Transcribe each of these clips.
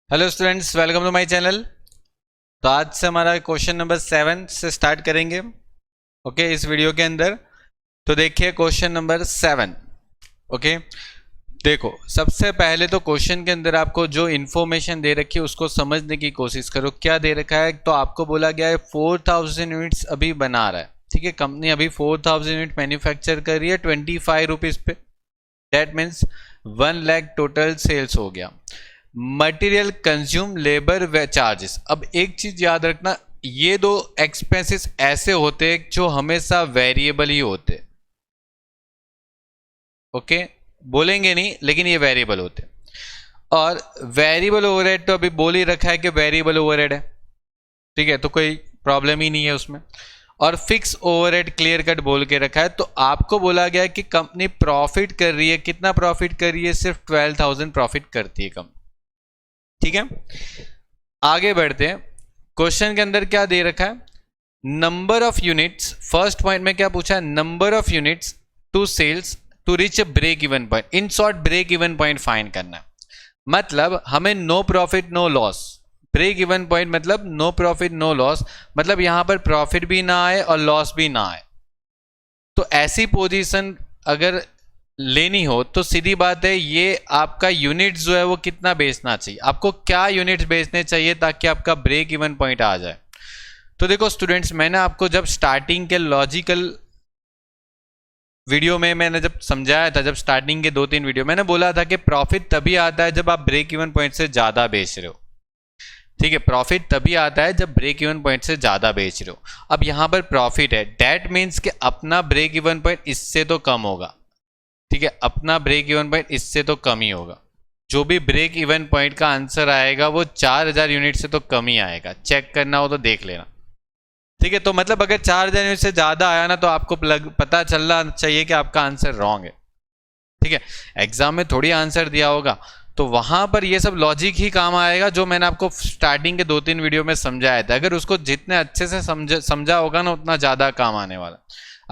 Hello students, welcome to my channel. तो आज से हमारा क्वेश्चन नंबर 7 से स्टार्ट करेंगे। ओके, इस वीडियो के अंदर तो देखिए क्वेश्चन नंबर 7। ओके, देखो सबसे पहले तो क्वेश्चन के अंदर आपको जो इन्फॉर्मेशन दे रखी है उसको समझने की कोशिश करो। क्या दे रखा है? तो आपको बोला गया है 4000 यूनिट्स अभी बना रहा है। ठीक है, कंपनी अभी 4000 यूनिट मैन्युफैक्चर कर रही है 25 रुपीज़ पे। That means 1 lakh total sales हो गया। मटेरियल कंज्यूम, लेबर व चार्जेस। अब एक चीज याद रखना, ये दो एक्सपेंसेस ऐसे होते हैं जो हमेशा वेरिएबल ही होते। ओके, बोलेंगे नहीं लेकिन ये वेरिएबल होते। और वेरिएबल ओवरहेड तो अभी बोल ही रखा है कि वेरिएबल ओवरहेड है। ठीक है, तो कोई प्रॉब्लम ही नहीं है उसमें। और फिक्स ओवरहेड क्लियर कट बोल के रखा है। तो आपको बोला गया है कि कंपनी प्रॉफिट कर रही है। कितना प्रॉफिट कर रही है? सिर्फ 12,000 प्रॉफिट करती है कंपनी। ठीक है, आगे बढ़ते हैं। क्वेश्चन के अंदर क्या दे रखा है? Number of units. First point में क्या पूछा है? Number of units to sales to reach a break even point. In short break even point find करना है। मतलब हमें no profit no loss. Break even point मतलब नो प्रॉफिट नो लॉस, मतलब यहां पर प्रॉफिट भी ना आए और लॉस भी ना आए। तो ऐसी पोजीशन अगर लेनी हो तो सीधी बात है, ये आपका यूनिट जो है वो कितना बेचना चाहिए। आपको क्या यूनिट्स बेचने चाहिए ताकि आपका ब्रेक इवन पॉइंट आ जाए। तो देखो स्टूडेंट्स, मैंने आपको जब स्टार्टिंग के लॉजिकल वीडियो में मैंने जब समझाया था, जब स्टार्टिंग के 2-3 वीडियो मैंने बोला था कि प्रॉफिट तभी आता है जब आप ब्रेक इवन पॉइंट से ज्यादा बेच रहे हो। ठीक है, प्रॉफिट तभी आता है जब ब्रेक इवन पॉइंट से ज्यादा बेच रहे हो। अब यहां पर प्रॉफिट है, दैट मीन्स कि अपना ब्रेक इवन पॉइंट इससे तो कम होगा। ठीक है, अपना ब्रेक इवन पॉइंट इससे तो कम ही होगा। जो भी ब्रेक इवन पॉइंट का आंसर आएगा वो 4000 यूनिट से तो कम ही आएगा। चेक करना हो तो देख लेना। ठीक है, तो मतलब अगर 4000 यूनिट से ज्यादा आया ना तो आपको पता चलना चाहिए कि आपका आंसर रॉन्ग है। ठीक है, एग्जाम में थोड़ी आंसर दिया होगा तो वहां पर ये सब लॉजिक ही काम आएगा जो मैंने आपको स्टार्टिंग के 2-3 वीडियो में समझाया था। अगर उसको जितने अच्छे से समझा होगा ना उतना ज्यादा काम आने वाला।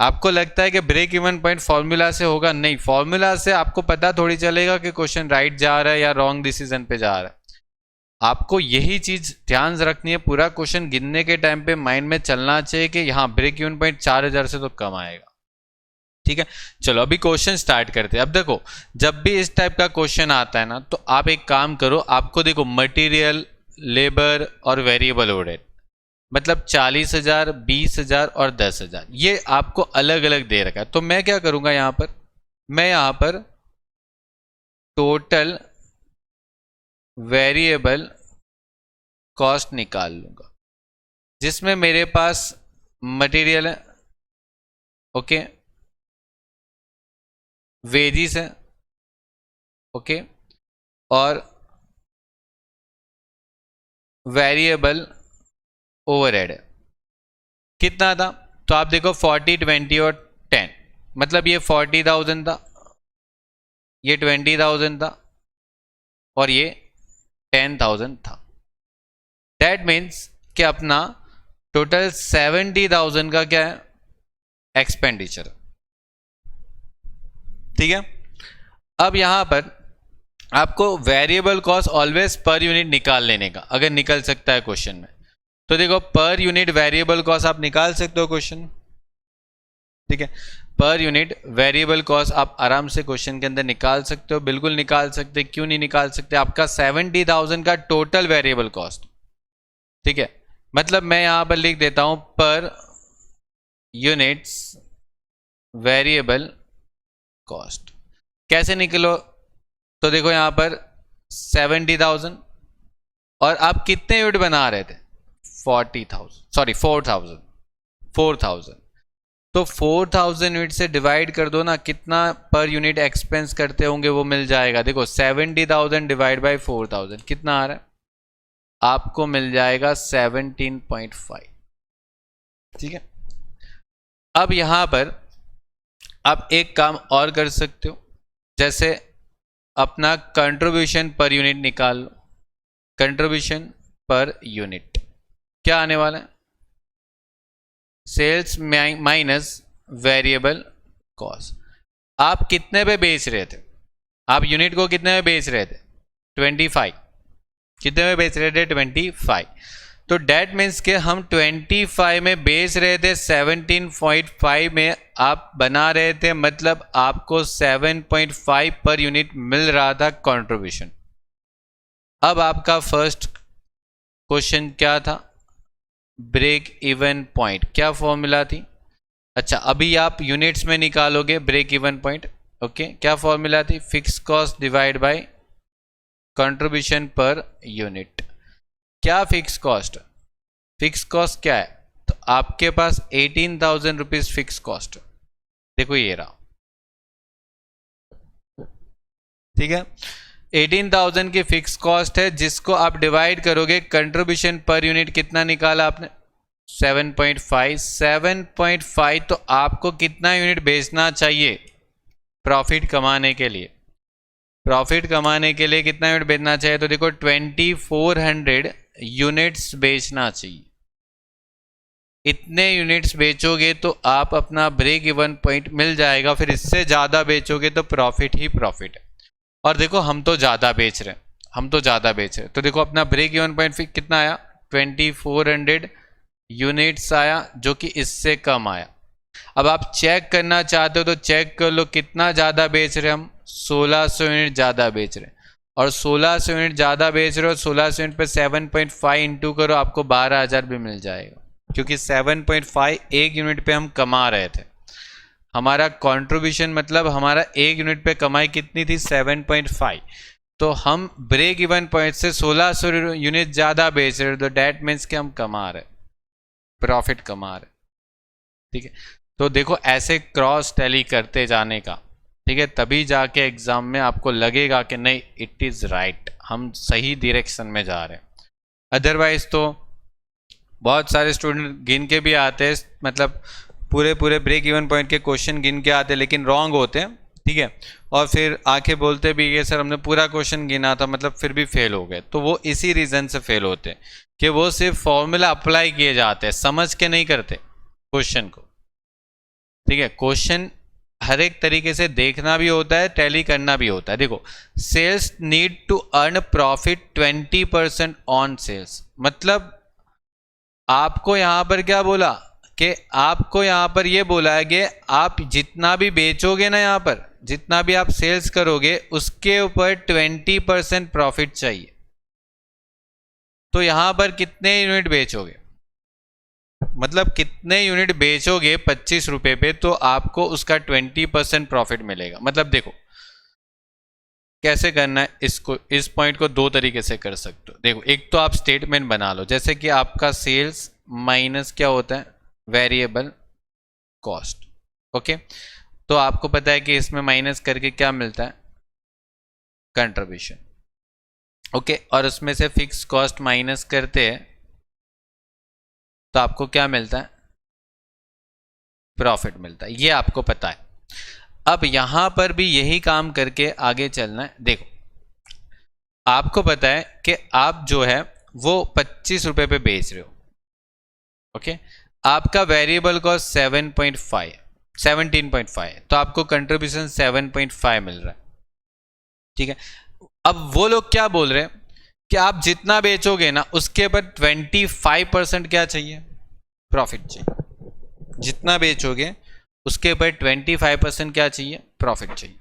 आपको लगता है कि ब्रेक इवन पॉइंट फॉर्मूला से होगा? नहीं, फॉर्मूला से आपको पता थोड़ी चलेगा कि क्वेश्चन राइट जा रहा है या रॉन्ग डिसीजन पे जा रहा है। आपको यही चीज ध्यान रखनी है। पूरा क्वेश्चन गिनने के टाइम पे माइंड में चलना चाहिए कि यहाँ ब्रेक इवन पॉइंट 4000 से तो कम आएगा। ठीक है, चलो अभी क्वेश्चन स्टार्ट करते हैं। अब देखो, जब भी इस टाइप का क्वेश्चन आता है ना तो आप एक काम करो। आपको देखो मटेरियल, लेबर और वेरिएबल ओवरहेड मतलब 40,000, 20,000 और 10,000 ये आपको अलग अलग दे रखा है। तो मैं क्या करूंगा यहां पर, मैं यहां पर टोटल वेरिएबल कॉस्ट निकाल लूंगा जिसमें मेरे पास मटेरियल है, ओके, वेजिस है, ओके, और वेरिएबल ओवरहेड है। कितना था? तो आप देखो 40, 20 और 10, मतलब ये 40,000 था, ये 20,000 था और ये 10,000 था। दैट मीन्स कि अपना टोटल 70,000 का क्या है? एक्सपेंडिचर। ठीक है, अब यहां पर आपको variable cost always per unit निकाल लेने का, अगर निकल सकता है क्वेश्चन में। तो देखो पर यूनिट वेरिएबल कॉस्ट आप निकाल सकते हो क्वेश्चन। ठीक है, पर यूनिट वेरिएबल कॉस्ट आप आराम से क्वेश्चन के अंदर निकाल सकते हो, बिल्कुल निकाल सकते। क्यों नहीं निकाल सकते? आपका 70,000 का टोटल वेरिएबल कॉस्ट। ठीक है, मतलब मैं यहां पर लिख देता हूं पर यूनिट्स वेरिएबल कॉस्ट। कैसे निकलो? तो देखो यहां पर 70,000 और आप कितने यूनिट बना रहे थे? 40,000, सॉरी 4,000। 4,000 तो 4,000 यूनिट से डिवाइड कर दो ना, कितना पर यूनिट एक्सपेंस करते होंगे वो मिल जाएगा। देखो 70,000 डिवाइड बाई 4,000 कितना आ रहा है? आपको मिल जाएगा 17.5। ठीक है, अब यहां पर आप एक काम और कर सकते हो, जैसे अपना कंट्रीब्यूशन पर यूनिट निकाल लो। कंट्रीब्यूशन पर यूनिट क्या आने वाला है? Sales minus variable cost. आप कितने पे बेच रहे थे? आप यूनिट को कितने पे बेच रहे थे? 25। कितने में बेच रहे थे 25। तो डेट मीन्स के हम 25 में बेच रहे थे, 17.5 में आप बना रहे थे, मतलब आपको 7.5 पर यूनिट मिल रहा था कंट्रीब्यूशन। अब आपका फर्स्ट क्वेश्चन क्या था, ब्रेक इवन पॉइंट, क्या फॉर्मूला थी? अच्छा, अभी आप यूनिट्स में निकालोगे ब्रेक इवन पॉइंट। ओके, क्या फॉर्मूला थी? Fix cost divide by contribution per unit. क्या फिक्स कॉस्ट? फिक्स कॉस्ट क्या है? तो आपके पास 18,000 रुपीज फिक्स कॉस्ट, देखो ये रहा, ठीक है। 18,000 की फिक्स कॉस्ट है, जिसको आप डिवाइड करोगे, कंट्रीब्यूशन पर यूनिट कितना निकाला आपने? 7.5। 7.5 तो आपको कितना यूनिट बेचना चाहिए प्रॉफिट कमाने के लिए? प्रॉफिट कमाने के लिए कितना यूनिट बेचना चाहिए? तो देखो 2400 यूनिट्स बेचना चाहिए। इतने यूनिट्स बेचोगे तो आप अपना ब्रेक इवन पॉइंट मिल जाएगा, फिर इससे ज़्यादा बेचोगे तो प्रॉफिट ही प्रॉफिट है। और देखो हम तो ज़्यादा बेच रहे हैं, हम तो ज़्यादा बेच रहे हैं, तो देखो अपना ब्रेक इवन पॉइंट फिर कितना आया? 2400 यूनिट्स आया, जो कि इससे कम आया। अब आप चेक करना चाहते हो तो चेक कर लो कितना ज़्यादा बेच रहे हैं हम, 1600 यूनिट ज़्यादा बेच रहे हैं। और 1600 यूनिट ज़्यादा बेच रहे हो, 1600 यूनिट पे 7.5 इंटू करो, आपको 12,000 भी मिल जाएगा, क्योंकि 7.5 एक यूनिट पे हम कमा रहे थे। हमारा कंट्रीब्यूशन मतलब हमारा एक यूनिट पे कमाई कितनी थी? 7.5। तो हम ब्रेक इवन पॉइंट से 1600 यूनिट ज़्यादा बेच रहे, तो डैट मीन्स कि हम कमा रहे, प्रॉफिट कमा रहे, ठीक है। तो देखो ऐसे क्रॉस टैली करते जाने का, ठीक है, तभी जाके एग्जाम में आपको लगेगा कि नहीं इट इज़ राइट, हम सही डायरेक्शन में जा रहे हैं। अदरवाइज तो बहुत सारे स्टूडेंट गिन के भी आते हैं, मतलब पूरे ब्रेक इवन पॉइंट के क्वेश्चन गिन के आते हैं, लेकिन रॉन्ग होते हैं, ठीक है। और फिर आके बोलते भी ये सर हमने पूरा क्वेश्चन गिना था, मतलब फिर भी फेल हो गए। तो वो इसी रीज़न से फेल होते हैं कि वो सिर्फ फॉर्मूला अप्लाई किए जाते हैं, समझ के नहीं करते क्वेश्चन को, ठीक है। क्वेश्चन हर एक तरीके से देखना भी होता है, टैली करना भी होता है। देखो, sales need to earn profit 20% on sales, मतलब आपको यहां पर क्या बोला कि आपको यहां पर ये बोला है कि आप जितना भी बेचोगे ना, यहां पर जितना भी आप सेल्स करोगे उसके ऊपर 20% प्रॉफिट चाहिए। तो यहां पर कितने यूनिट बेचोगे, मतलब कितने यूनिट बेचोगे 25 रुपए पे, तो आपको उसका 20% प्रॉफिट मिलेगा। मतलब देखो कैसे करना है इसको, इस पॉइंट को दो तरीके से कर सकते हो। देखो, एक तो आप स्टेटमेंट बना लो, जैसे कि आपका सेल्स माइनस क्या होता है? Variable cost. ओके, तो आपको पता है कि इसमें माइनस करके क्या मिलता है? कंट्रीब्यूशन। ओके, और उसमें से फिक्स कॉस्ट माइनस करते हैं तो आपको क्या मिलता है? प्रॉफिट मिलता है, ये आपको पता है। अब यहां पर भी यही काम करके आगे चलना है। देखो, आपको पता है कि आप जो है वो 25 रुपए पे बेच रहे हो, ओके। आपका वेरिएबल कॉस्ट 17.5, तो आपको कंट्रीब्यूशन 7.5 मिल रहा है, ठीक है। अब वो लोग क्या बोल रहे हैं कि आप जितना बेचोगे ना उसके ऊपर 25% क्या चाहिए? प्रॉफिट चाहिए। जितना बेचोगे उसके ऊपर 25% क्या चाहिए? प्रॉफिट चाहिए।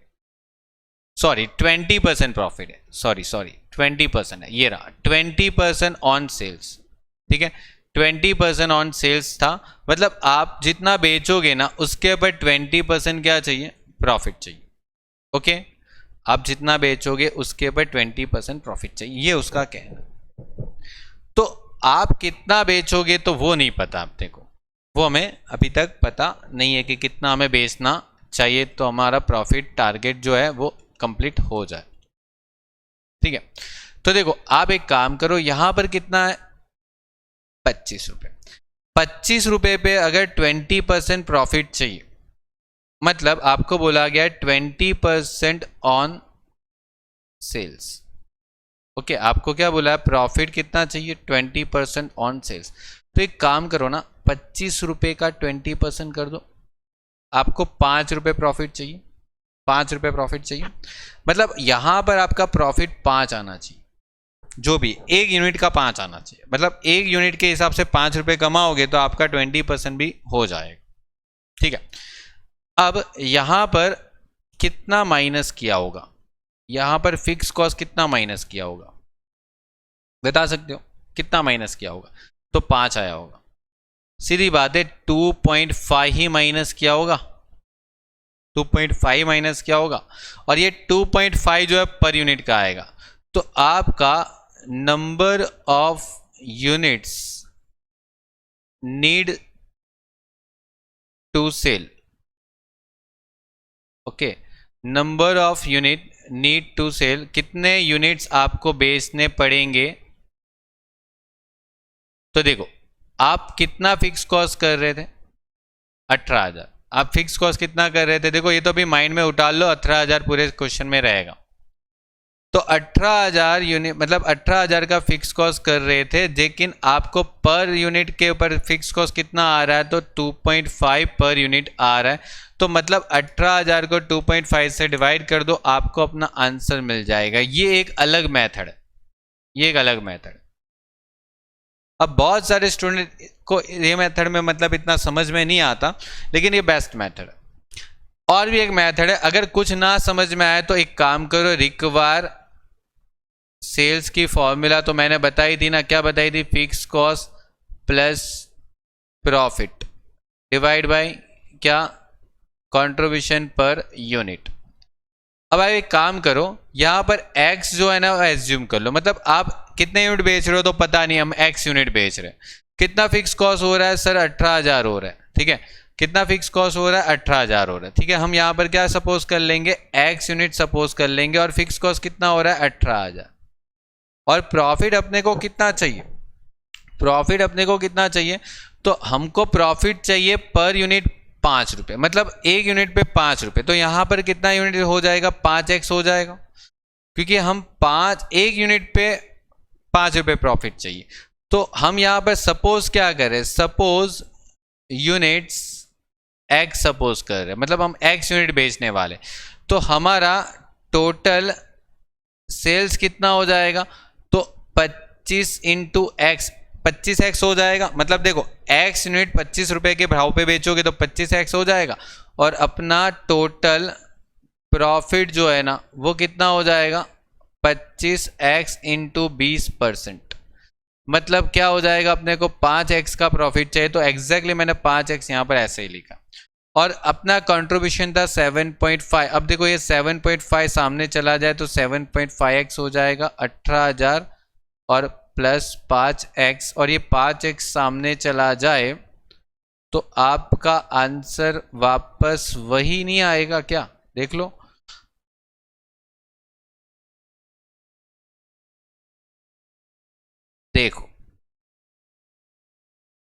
सॉरी 20% प्रॉफिट है, सॉरी 20% है, ये रहा 20% ऑन सेल्स, ठीक है। 20% ऑन सेल्स था, मतलब आप जितना बेचोगे ना उसके ऊपर 20% क्या चाहिए? प्रॉफिट चाहिए, ओके। आप जितना बेचोगे उसके ऊपर 20% प्रॉफिट चाहिए, ये उसका कहना। तो आप कितना बेचोगे तो वो नहीं पता आप देखो, वो हमें अभी तक पता नहीं है कि कितना हमें बेचना चाहिए, तो हमारा प्रॉफिट टारगेट जो है वो कंप्लीट हो जाए, ठीक है। तो देखो आप एक काम करो, यहां पर कितना है? 25 रुपए। 25 रुपए पे अगर 20% प्रॉफिट चाहिए, मतलब आपको बोला गया 20% ऑन सेल्स, ओके। आपको क्या बोला है? प्रॉफिट कितना चाहिए? 20% ऑन सेल्स। तो एक काम करो ना, 25 रुपए का 20% कर दो, आपको 5 रुपए प्रॉफिट चाहिए। 5 रुपए प्रॉफिट चाहिए, मतलब यहां पर आपका प्रॉफिट 5 आना चाहिए, जो भी 1 यूनिट का 5 आना चाहिए, मतलब 1 यूनिट के हिसाब से 5 रुपए कमाओगे तो आपका 20% भी हो जाएगा। ठीक है, अब यहां पर कितना माइनस किया होगा, यहां पर फिक्स कॉस्ट कितना माइनस किया होगा बता सकते हो, कितना माइनस किया होगा? तो 5 आया होगा, सीधी बात है 2.5 ही माइनस किया होगा, 2.5 माइनस किया होगा, और ये 2.5 जो है पर यूनिट का आएगा। तो आपका number of units need to sell, okay, number of unit need to sell, कितने यूनिट्स आपको बेचने पड़ेंगे? तो देखो आप कितना फिक्स कॉस्ट कर रहे थे? 18,000। आप फिक्स कॉस्ट कितना कर रहे थे? देखो ये तो अभी माइंड में उतार लो, 18,000 पूरे क्वेश्चन में रहेगा। तो 18,000 यूनिट मतलब 18,000 का फिक्स कॉस्ट कर रहे थे, लेकिन आपको पर यूनिट के ऊपर फिक्स कॉस्ट कितना आ रहा है? तो 2.5 पर यूनिट आ रहा है। तो मतलब 18,000 को 2.5 से डिवाइड कर दो, आपको अपना आंसर मिल जाएगा। ये एक अलग मेथड है, ये एक अलग मेथड। अब बहुत सारे स्टूडेंट को ये मेथड में मतलब इतना समझ में नहीं आता, लेकिन ये बेस्ट मेथड है। और भी एक मेथड है, अगर कुछ ना समझ में आए तो एक काम करो, रिक्वायर सेल्स की फॉर्मूला तो मैंने बताई थी ना, क्या बताई थी? Fix cost plus profit divide by क्या? Contribution per unit. अब आप एक काम करो, यहां पर x जो है ना वो एज्यूम कर लो, मतलब आप कितने यूनिट बेच रहे हो तो पता नहीं, हम x यूनिट बेच रहे हैं। कितना फिक्स कॉस्ट हो रहा है सर? 18,000 हो रहा है। ठीक है, कितना फिक्स कॉस्ट हो रहा है? 18,000 हो रहा है। ठीक है, हम यहां पर क्या सपोज कर लेंगे? x यूनिट सपोज कर लेंगे, और फिक्स कॉस्ट कितना हो रहा है? 18,000। और प्रॉफिट अपने को कितना चाहिए? प्रॉफिट अपने को कितना चाहिए? तो हमको प्रॉफिट चाहिए पर यूनिट 5 रुपए, मतलब 1 यूनिट पे 5 रुपए। तो यहां पर कितना यूनिट हो जाएगा? 5x हो जाएगा, क्योंकि हम 1 यूनिट पे 5 रुपए प्रॉफिट चाहिए। तो हम यहां पर सपोज क्या करें? सपोज यूनिट्स x सपोज कर रहे हैं, मतलब हम x यूनिट बेचने वाले। तो हमारा टोटल सेल्स कितना हो जाएगा? तो 25 इंटू एक्स, 25x हो जाएगा। मतलब देखो x यूनिट 25 रुपए के भाव पे बेचोगे तो 25x हो जाएगा, और अपना टोटल प्रॉफिट जो है ना वो कितना हो जाएगा? 25x into 20%। मतलब क्या हो जाएगा? अपने को 5x का प्रॉफिट चाहिए, तो एग्जैक्टली मैंने 5x यहां पर ऐसे ही लिखा। और अपना कंट्रीब्यूशन था 7.5। अब देखो ये 7.5 सामने चला जाए तो 7.5x हो जाएगा 18,000, और प्लस 5x, और ये 5x सामने चला जाए तो आपका आंसर वापस वही नहीं आएगा क्या? देख लो, देखो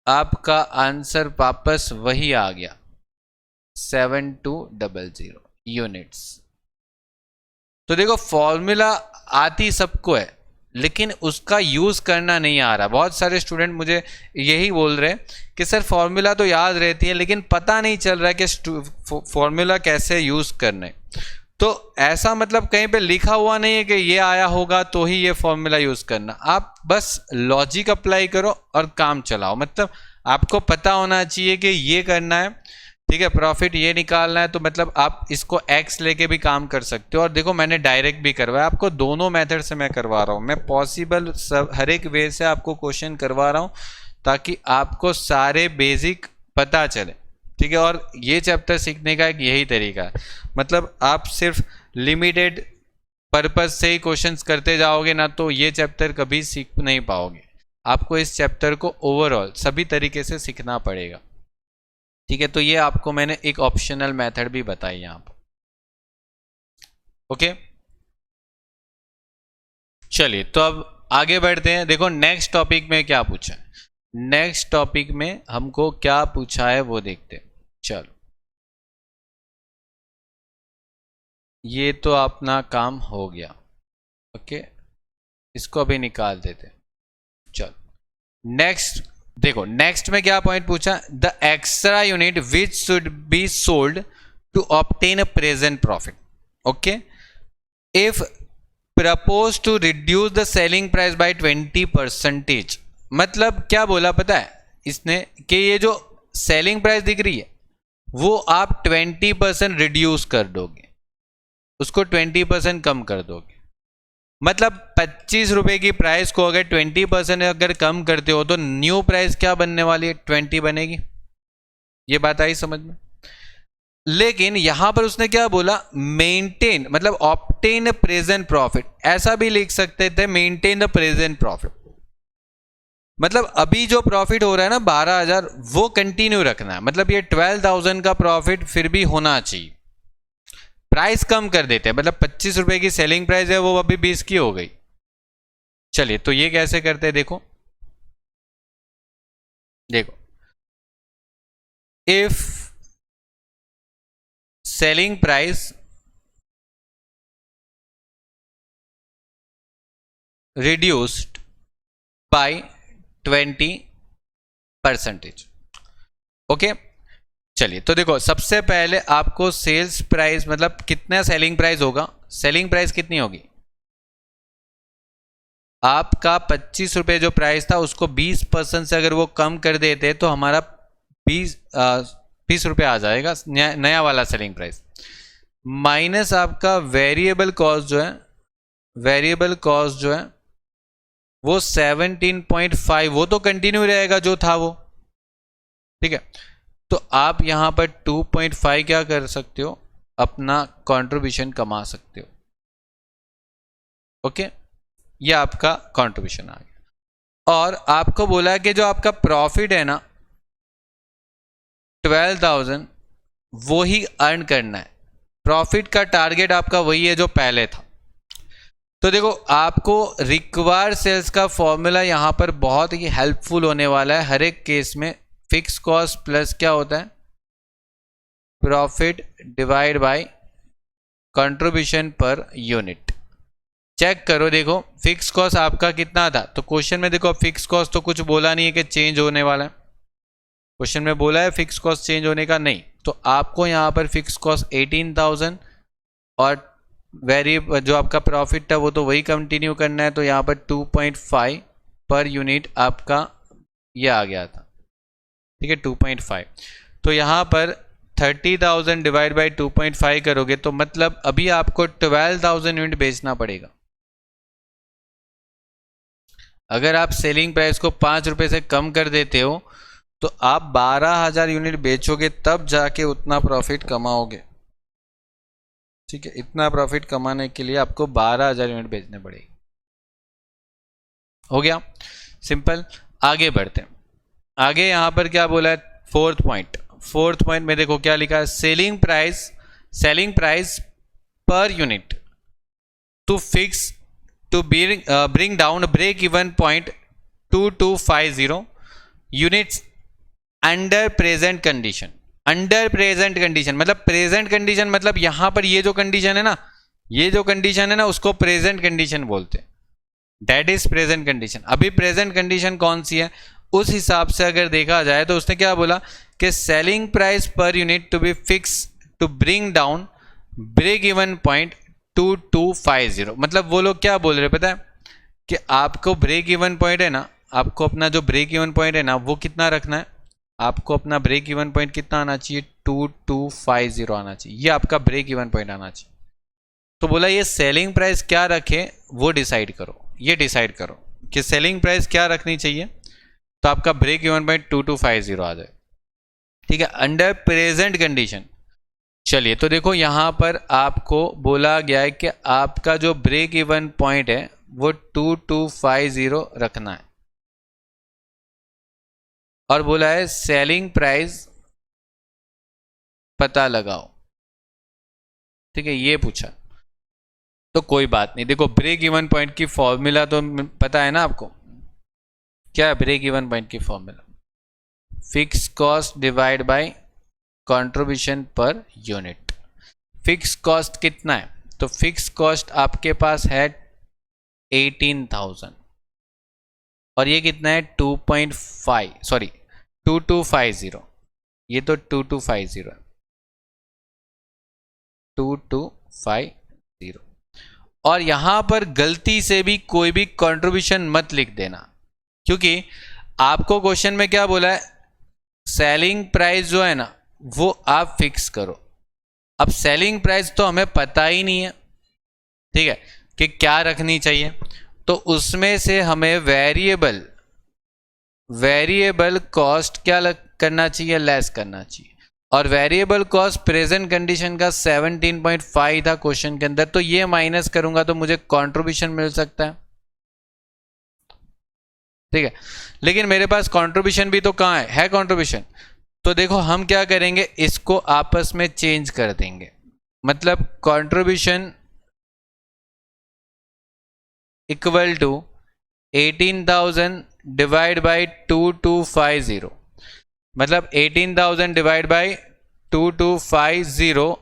आपका आंसर वापस वही आ गया, 7200 यूनिट्स। तो देखो फॉर्मूला आती सबको है, लेकिन उसका यूज करना नहीं आ रहा। बहुत सारे स्टूडेंट मुझे यही बोल रहे हैं कि सर फॉर्मूला तो याद रहती है, लेकिन पता नहीं चल रहा है कि फॉर्मूला कैसे यूज करना है। तो ऐसा मतलब कहीं पे लिखा हुआ नहीं है कि ये आया होगा तो ही ये फॉर्मूला यूज करना। आप बस लॉजिक अप्लाई करो और काम चलाओ, मतलब आपको पता होना चाहिए कि ये करना है। ठीक है, प्रॉफिट ये निकालना है, तो मतलब आप इसको x लेके भी काम कर सकते हो। और देखो मैंने डायरेक्ट भी करवाया, आपको दोनों मेथड से मैं करवा रहा हूँ। मैं पॉसिबल सब हर एक वे से आपको क्वेश्चन करवा रहा हूँ ताकि आपको सारे बेसिक पता चले। ठीक है, और ये चैप्टर सीखने का एक यही तरीका है, मतलब आप सिर्फ लिमिटेड पर्पज से ही क्वेश्चंस करते जाओगे ना तो ये चैप्टर कभी सीख नहीं पाओगे। आपको इस चैप्टर को ओवरऑल सभी तरीके से सीखना पड़ेगा। ठीक है, तो ये आपको मैंने एक ऑप्शनल मेथड भी बताई यहां पर। ओके, चलिए तो अब आगे बढ़ते हैं। देखो नेक्स्ट टॉपिक में क्या पूछा है, नेक्स्ट टॉपिक में हमको क्या पूछा है वो देखते हैं। चलो, ये तो अपना काम हो गया। ओके, इसको अभी निकाल देते। चलो नेक्स्ट देखो, नेक्स्ट में क्या पॉइंट पूछा? The extra unit which should be sold to obtain a present profit. Okay, if propose to reduce the selling price by 20%। मतलब क्या बोला पता है इसने कि ये जो सेलिंग प्राइस दिख रही है वो आप 20% रिड्यूस कर दोगे, उसको 20% कम कर दोगे। मतलब 25 रुपए की प्राइस को अगर 20% अगर कम करते हो तो न्यू प्राइस क्या बनने वाली है, 20 बनेगी। ये बात आई समझ में। लेकिन यहां पर उसने क्या बोला, मेंटेन, मतलब ऑब्टेन प्रेजेंट प्रॉफिट, ऐसा भी लिख सकते थे, मेंटेन द प्रेजेंट प्रॉफिट। मतलब अभी जो प्रॉफिट हो रहा है ना 12,000, वो कंटिन्यू रखना है। मतलब ये 12,000 का प्रॉफिट फिर भी होना चाहिए। प्राइस कम कर देते हैं, मतलब 25 रुपए की सेलिंग प्राइस है वो अभी 20 की हो गई। चलिए तो ये कैसे करते हैं, देखो देखो, if selling price reduced by 20%। Okay, चलिए तो देखो सबसे पहले आपको सेल्स प्राइस, मतलब कितना सेलिंग प्राइस होगा, सेलिंग प्राइस कितनी होगी, आपका 25 रुपए जो प्राइस था उसको 20% से अगर वो कम कर देते तो हमारा 20 रुपए आ जाएगा नया वाला सेलिंग प्राइस, माइनस आपका वेरिएबल कॉस्ट जो है, वेरिएबल कॉस्ट जो है वो 17.5, वो तो कंटिन्यू रहेगा जो था वो, ठीक है। तो आप यहां पर 2.5 क्या कर सकते हो, अपना कंट्रीब्यूशन कमा सकते हो। ओके, ये आपका कंट्रीब्यूशन आ गया। और आपको बोला है कि जो आपका प्रॉफिट है ना 12,000, वो ही अर्न करना है। प्रॉफिट का टारगेट आपका वही है जो पहले था। तो देखो आपको रिक्वायर्ड सेल्स का फॉर्मूला यहां पर बहुत ही हेल्पफुल होने वाला है हर एक केस में। फिक्स कॉस्ट प्लस क्या होता है, profit divide by contribution per unit. Check करो, देखो फिक्स कॉस्ट आपका कितना था, तो क्वेश्चन में देखो फिक्स कॉस्ट तो कुछ बोला नहीं है कि चेंज होने वाला है। क्वेश्चन में बोला है फिक्स कॉस्ट चेंज होने का नहीं, तो आपको यहां पर फिक्स कॉस्ट 18,000 और वेरिएबल जो आपका प्रॉफिट था वो तो वही कंटिन्यू करना है। तो यहाँ पर 2.5 पर यूनिट आपका ये आ गया था, ठीक है 2.5। तो यहाँ पर 30,000 डिवाइड बाई 2.5 करोगे तो मतलब अभी आपको 12,000 यूनिट बेचना पड़ेगा। अगर आप सेलिंग प्राइस को 5 रुपए से कम कर देते हो तो आप 12,000 यूनिट बेचोगे, तब जाके उतना प्रॉफिट कमाओगे, ठीक है। इतना प्रॉफिट कमाने के लिए आपको 12,000 यूनिट बेचने पड़ेगी। हो गया सिंपल। आगे बढ़ते हैं, आगे यहां पर क्या बोला है, फोर्थ पॉइंट में देखो क्या लिखा है, selling price per unit to fix to bring down break even point 2250 units under present condition. Under present condition मतलब प्रेजेंट कंडीशन, मतलब यहां पर ये जो कंडीशन है ना, ये जो कंडीशन है ना उसको प्रेजेंट कंडीशन बोलते हैं, दैट इज प्रेजेंट कंडीशन। अभी प्रेजेंट कंडीशन कौन सी है, उस हिसाब से अगर देखा जाए तो उसने क्या बोला कि selling price per unit to be fix to bring down break even point 2250। मतलब वो लोग क्या बोल रहे पता है कि आपको ब्रेक इवन पॉइंट है ना, आपको अपना जो ब्रेक इवन पॉइंट है ना वो कितना रखना है, आपको अपना ब्रेक इवन पॉइंट कितना आना चाहिए, 2250 आना चाहिए, ये आपका ब्रेक इवन पॉइंट आना चाहिए। तो बोला ये सेलिंग प्राइस क्या रखे वो डिसाइड करो, ये डिसाइड करो कि सेलिंग प्राइस क्या रखनी चाहिए, तो आपका ब्रेक इवन पॉइंट 2250 आ जाए, ठीक है, अंडर प्रेजेंट कंडीशन। चलिए तो देखो यहां पर आपको बोला गया है कि आपका जो ब्रेक इवन पॉइंट है वो 2250 रखना है, और बोला है सेलिंग प्राइस पता लगाओ, ठीक है, ये पूछा। तो कोई बात नहीं, देखो ब्रेक इवन पॉइंट की फॉर्मूला तो पता है ना आपको, क्या है ब्रेक इवन पॉइंट की formula, fix cost divide by contribution per unit. Fix cost कितना है, तो फिक्स कॉस्ट आपके पास है 18,000 और ये कितना है 2250, ये तो 2250 है, 2250। और यहां पर गलती से भी कोई भी कंट्रीब्यूशन मत लिख देना, क्योंकि आपको क्वेश्चन में क्या बोला है, सेलिंग प्राइस जो है ना वो आप फिक्स करो। अब सेलिंग प्राइस तो हमें पता ही नहीं है, ठीक है, कि क्या रखनी चाहिए, तो उसमें से हमें वेरिएबल कॉस्ट क्या करना चाहिए, लेस करना चाहिए। और वेरिएबल कॉस्ट प्रेजेंट कंडीशन का 17.5 था क्वेश्चन के अंदर, तो ये माइनस करूंगा तो मुझे कंट्रीब्यूशन मिल सकता है, ठीक है। लेकिन मेरे पास कंट्रीब्यूशन भी तो कहाँ है कंट्रीब्यूशन, तो देखो हम क्या करेंगे, इसको आपस में चेंज कर देंगे। मतलब contribution equal to 18,000 divide by 2250, मतलब 18,000 डिवाइड बाई 2250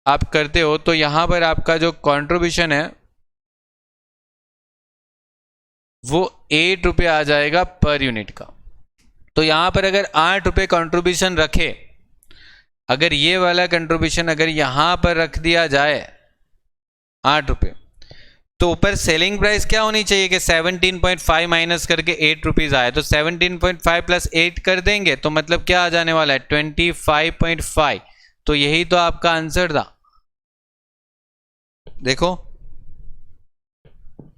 आप करते हो, तो यहां पर आपका जो कंट्रीब्यूशन है वो 8 रुपये आ जाएगा पर यूनिट का। तो यहां पर अगर 8 रुपये कंट्रीब्यूशन रखे, अगर ये वाला कंट्रीब्यूशन अगर यहां पर रख दिया जाए 8 रुपये, तो ऊपर सेलिंग प्राइस क्या होनी चाहिए कि 17.5 माइनस करके 8 रुपीज आए, तो 17.5 प्लस 8 कर देंगे तो मतलब क्या आ जाने वाला है 25.5। तो यही तो आपका आंसर था, देखो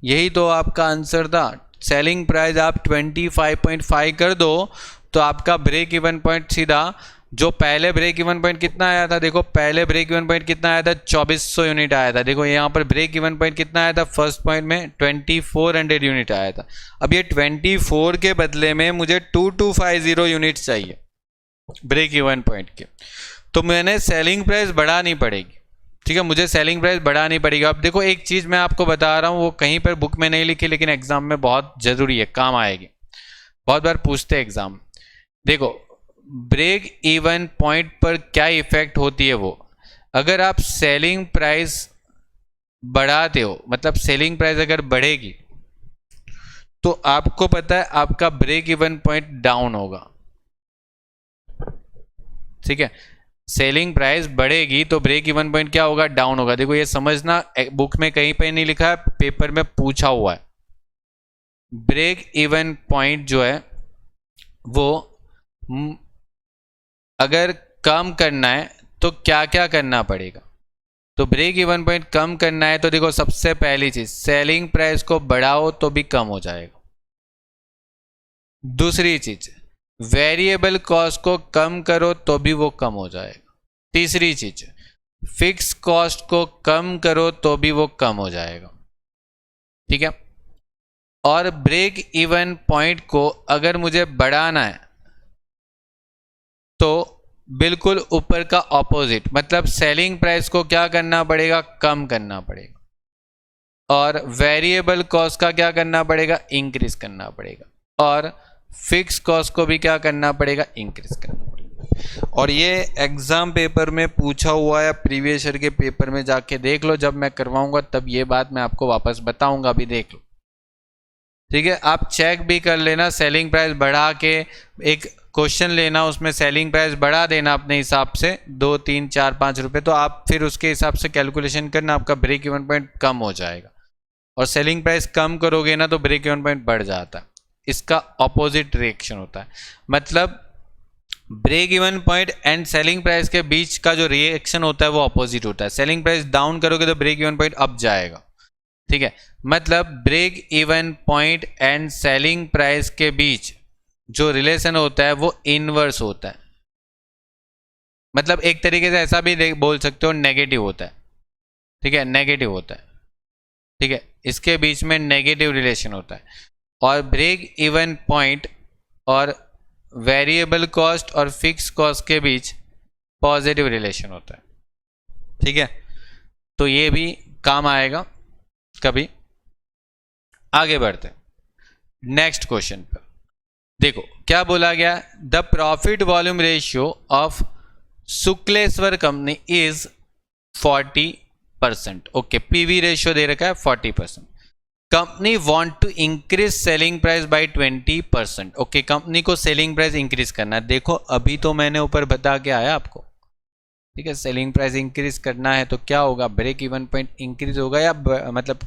यही तो आपका आंसर था। सेलिंग प्राइस आप 25.5 कर दो तो आपका ब्रेक इवन पॉइंट सीधा, जो पहले ब्रेक इवन पॉइंट कितना आया था, देखो पहले ब्रेक इवन पॉइंट कितना आया था 2400 यूनिट आया था। देखो यहाँ पर ब्रेक इवन पॉइंट कितना आया था फर्स्ट पॉइंट में 2400 यूनिट आया था। अब ये 24 के बदले में मुझे 2250 यूनिट चाहिए ब्रेक इवन पॉइंट के, तो मैंने सेलिंग प्राइस बढ़ानी पड़ेगी, ठीक है, मुझे सेलिंग प्राइस बढ़ानी पड़ेगी। अब देखो एक चीज़ मैं आपको बता रहा हूँ, वो कहीं पर बुक में नहीं लिखी लेकिन एग्जाम में बहुत ज़रूरी है, काम आएगी, बहुत बार पूछते हैं एग्जाम। देखो ब्रेक इवन पॉइंट पर क्या इफेक्ट होती है, वो अगर आप सेलिंग प्राइस बढ़ाते हो, मतलब सेलिंग प्राइस अगर बढ़ेगी तो आपको पता है आपका ब्रेक इवन पॉइंट डाउन होगा, ठीक है। सेलिंग प्राइस बढ़ेगी तो ब्रेक इवन पॉइंट क्या होगा, डाउन होगा। देखो ये समझना, बुक में कहीं पे नहीं लिखा है, पेपर में पूछा हुआ है। ब्रेक इवन पॉइंट जो है वो अगर कम करना है तो क्या क्या करना पड़ेगा, तो ब्रेक इवन पॉइंट कम करना है तो देखो सबसे पहली चीज सेलिंग प्राइस को बढ़ाओ तो भी कम हो जाएगा। दूसरी चीज वेरिएबल कॉस्ट को कम करो तो भी वो कम हो जाएगा। तीसरी चीज फिक्स कॉस्ट को कम करो तो भी वो कम हो जाएगा, ठीक है। और ब्रेक इवन पॉइंट को अगर मुझे बढ़ाना है तो बिल्कुल ऊपर का ऑपोजिट, मतलब सेलिंग प्राइस को क्या करना पड़ेगा, कम करना पड़ेगा, और वेरिएबल कॉस्ट का क्या करना पड़ेगा, इंक्रीज करना पड़ेगा, और फिक्स कॉस्ट को भी क्या करना पड़ेगा, इंक्रीज करना पड़ेगा। और ये एग्जाम पेपर में पूछा हुआ है, प्रीवियस ईयर के पेपर में जाके देख लो, जब मैं करवाऊंगा तब ये बात मैं आपको वापस बताऊंगा, अभी देख लो, ठीक है। आप चेक भी कर लेना, सेलिंग प्राइस बढ़ा के एक क्वेश्चन लेना, उसमें सेलिंग प्राइस बढ़ा देना अपने हिसाब से 2, 3, 4, 5 रुपये, तो आप फिर उसके हिसाब से कैलकुलेशन करना, आपका ब्रेक इवन पॉइंट कम हो जाएगा। और सेलिंग प्राइस कम करोगे ना तो ब्रेक इवन पॉइंट बढ़ जाता है, इसका ऑपोजिट रिएक्शन होता है। मतलब break even point and selling price के बीच का जो रिएक्शन होता है वो ऑपोजिट होता है। सेलिंग प्राइस डाउन करोगे तो ब्रेक इवन पॉइंट अप जाएगा, ठीक है। मतलब break even point and selling price के बीच जो रिलेशन होता है वो इनवर्स होता है, मतलब एक तरीके से ऐसा भी बोल सकते हो नेगेटिव होता है, ठीक है, नेगेटिव होता है, ठीक है, इसके बीच में नेगेटिव रिलेशन होता है। और ब्रेक इवन पॉइंट और वेरिएबल कॉस्ट और फिक्स कॉस्ट के बीच पॉजिटिव रिलेशन होता है, ठीक है। तो ये भी काम आएगा कभी। आगे बढ़ते नेक्स्ट क्वेश्चन पर। देखो क्या बोला गया, the profit volume ratio of Shukleshwar company is 40%। Okay, PV ratio दे रखा है 40%। Company want to increase selling price by 20%। Okay, company को सेलिंग प्राइस इंक्रीज करना है। देखो अभी तो मैंने ऊपर बता के आया आपको, ठीक है, सेलिंग प्राइस इंक्रीज करना है तो क्या होगा, ब्रेक इवन पॉइंट इंक्रीज होगा या मतलब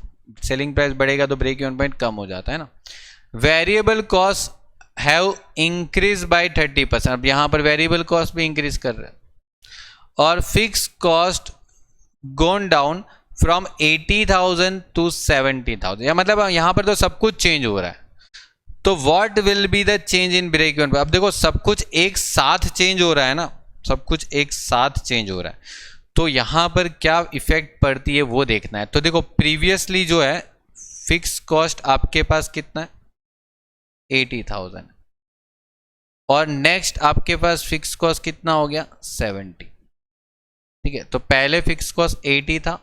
सेलिंग प्राइस बढ़ेगा तो ब्रेक इवन पॉइंट कम हो जाता है ना। Variable cost have increase by 30%, अब यहां पर वेरिएबल कॉस्ट भी इंक्रीज कर रहा है, और fix cost gone down from 80,000 to 70,000, या मतलब यहां पर तो सब कुछ चेंज हो रहा है। तो what will be the change in break even? अब देखो सब कुछ एक साथ चेंज हो रहा है ना, सब कुछ एक साथ चेंज हो रहा है, तो यहां पर क्या इफेक्ट पड़ती है वो देखना है। तो देखो प्रीवियसली जो है फिक्स कॉस्ट आपके पास कितना है, 80,000, और नेक्स्ट आपके पास फिक्स कॉस्ट कितना हो गया, 70। ठीक है, तो पहले फिक्स कॉस्ट 80 था,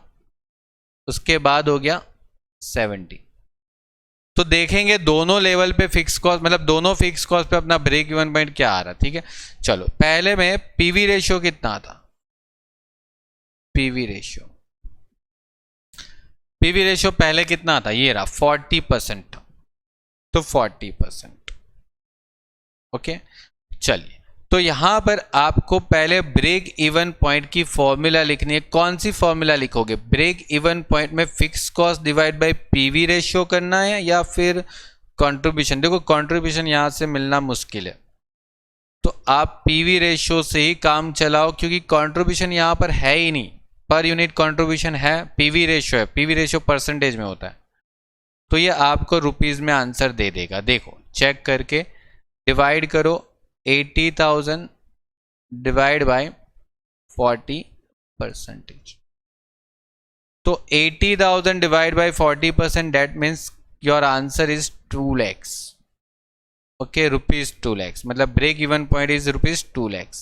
उसके बाद हो गया 70। तो देखेंगे दोनों लेवल पे फिक्स कॉस्ट, मतलब दोनों फिक्स कॉस्ट पे अपना ब्रेक इवन पॉइंट क्या आ रहा है। ठीक है, चलो पहले में पीवी रेशियो कितना था, पीवी रेशियो पहले कितना था, ये रहा 40%, तो 40%। ओके, चलिए तो यहां पर आपको पहले ब्रेक इवन पॉइंट की फॉर्मूला लिखनी है। कौन सी फॉर्मूला लिखोगे, ब्रेक इवन पॉइंट में fix cost divide by PV ratio करना है या फिर कंट्रीब्यूशन? देखो कंट्रीब्यूशन यहां से मिलना मुश्किल है, तो आप पीवी रेशियो से ही काम चलाओ, क्योंकि कंट्रीब्यूशन यहां पर है ही नहीं, पर यूनिट कंट्रीब्यूशन है, पीवी रेशियो है, पीवी रेशियो परसेंटेज में होता है, तो ये आपको रुपीज में आंसर दे देगा। देखो चेक करके डिवाइड करो, 80,000 डिवाइड बाय 40%, तो 80,000 divide by 40%, that means your answer is 2 lakhs। Okay, rupees 2 lakhs, मतलब break even point is rupees 2 lakhs।